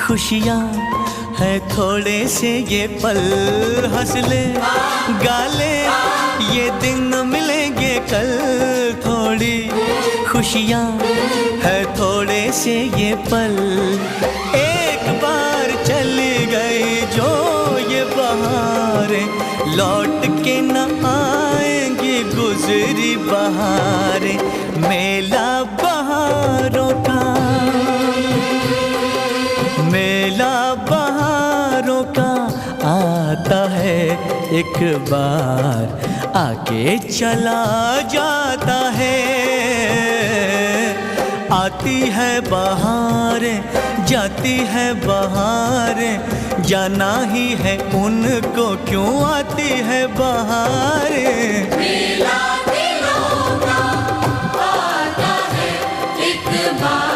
खुशियाँ है थोड़े से ये पल, हंस ले गाले ये दिन मिलेंगे कल। थोड़ी खुशियाँ है थोड़े से ये पल, एक बार चली गई जो ये बहारें, लौट के न आएंगी गुजरी बहारें। मेला बहारों का, मेला बहारों का आता है एक बार, आके चला जाता है। आती है बहारें जाती है बहारें, जाना ही है उनको क्यों आती है बहारें। मेला दिलों का आता है एक बार।